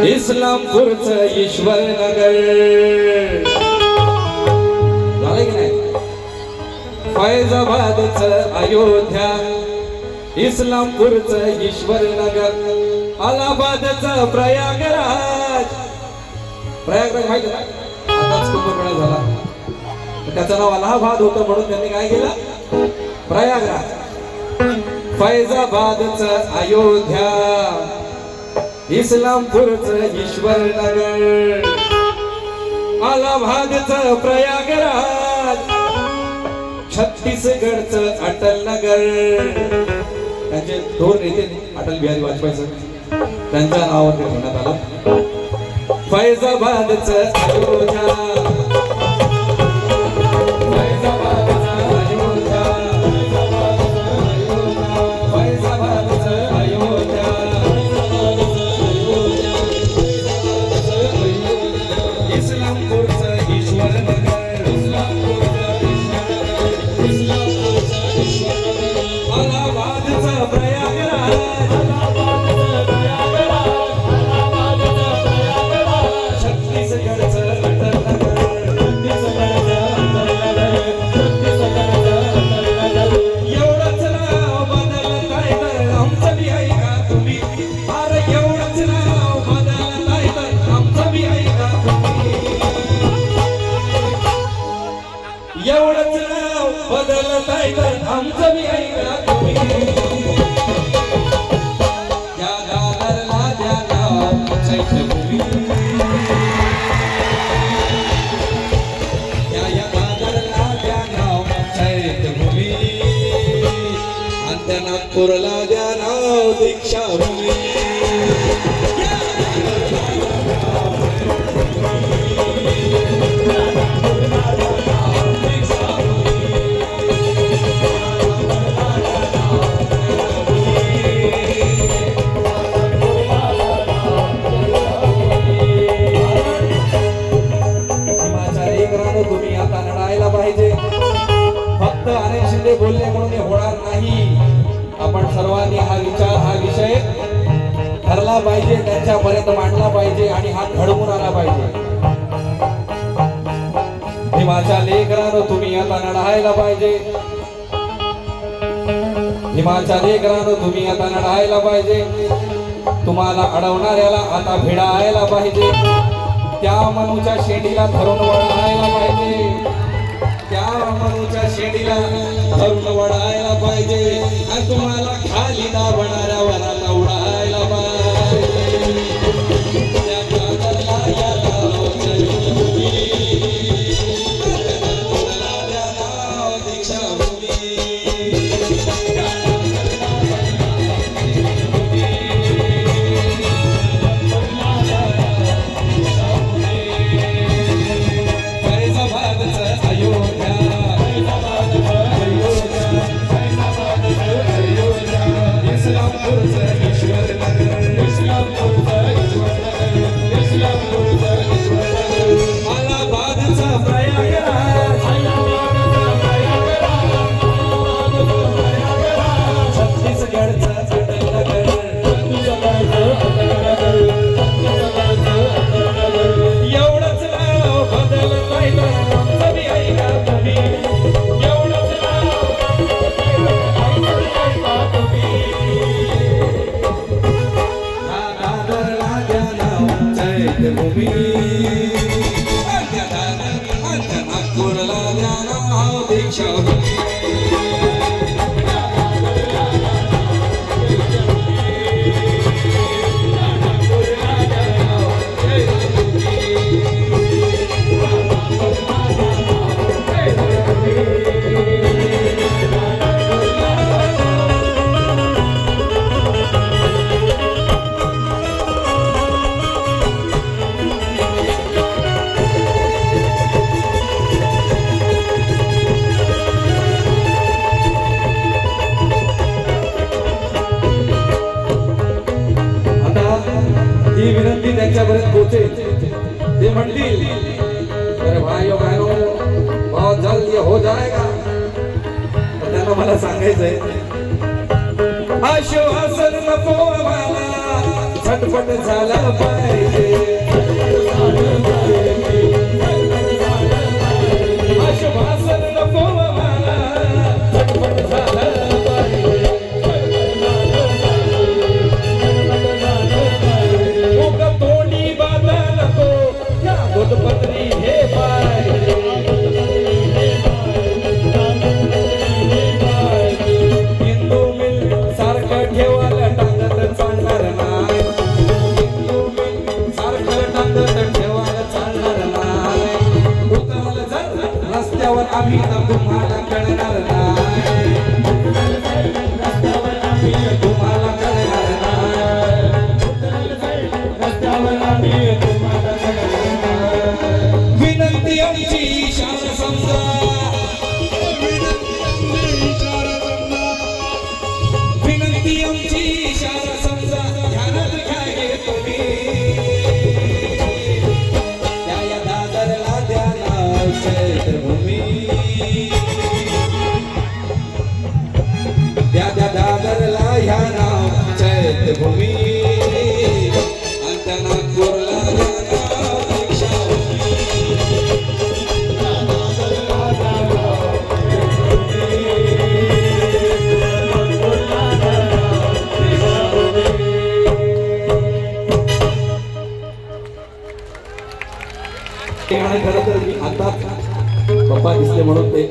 इस्लामपूरचं ईश्वर नगर झालं की नाही. फैजाबादचं अयोध्या, इस्लामपूरचं ईश्वर नगर, अलाहाबादचं प्रयागराज. प्रयागराज माहिती ना, आताच कुंभमेळा झाला, त्याचं नाव अलाहाबाद होतं म्हणून त्यांनी काय केलं, प्रयागराज. फैजाबादचं अयोध्या, इस्लामपूरचं ईश्वर नगर, अलाहाबादचं प्रयागराज, छत्तीसगडचं अटल नगर. त्यांचे दोन नेते अटल बिहारी वाजपेयी त्यांच्या नावावर ठेवण्यात आलं. फैजाबादचं अयोध्या, एवढंच नाव बदलत आहे तर आमचं बी ऐका तुम्ही. या दादरला द्या नाव चैत्यभूमी, या दादरला द्या नाव चैत्यभूमी, आणि त्या नागपूरला द्या नाव दीक्षाभूमी. तुम्ही आता लढायला पाहिजे. फक्त अनिल शिंदे बोलले म्हणून हे होणार नाही. आपण सर्वांनी हा विचार, हा विषय ठरला पाहिजे, त्यांच्यापर्यंत मांडला पाहिजे आणि हा घडवून आला पाहिजे. भीमाच्या लेकरांनो तुम्ही आता लढायला पाहिजे. भीमाच्या लेकरांनो तुम्ही आता लढायला पाहिजे. तुम्हाला अडवणाऱ्याला आता भिडायला पाहिजे. त्या मनूच्या शेंडीला धरून वळायला पाहिजे. त्या मनूच्या शेंडीला धरून वळायला पाहिजे. आणि तुम्हाला खाली दाबणाऱ्या वराला उडायला पाहिजे. त्या कातरला या नावाच्या दीक्षाभूमी. ही विनंती त्यांच्यापर्यंत पोहोचेल. ते म्हणतील अरे भाइयों बहनों बहुत जल्द ये हो जाएगा. तर त्यांना मला सांगायचंय आश्वासन नको आम्हाला, झटपट झालं पाहिजे आश्वासन नको मला झटपट झालं पाहिजे उगा तोंडी बाधा नको या गोदपत्री हे पाहिजे हिंदू मिल सारखं ठेवायला टांगत चालणार नाही हिंदू मिल सारखं टांगत ठेवायला चालणार नाही उतरल जर रस्त्यावर आम्ही तर तुम्हाला कळणार नाही रस्त्यावर आम्ही तुम्हाला कळणार नाही रस्त्यावर आम्ही तुम्हाला कळणार नाही विनंती आमची इशारा समजा विनंती आमची इशारा समजा ध्यानात घ्या हे तुम्ही त्या या दादरला द्या नाव चैत्रभूमी त्या दादरला ह्या नाव चैत्रभूमी आणि त्या नागपूरला द्या नाव दीक्षाभूमी ते गाणं खरं तर मी आता पप्पा दिसले म्हणून ते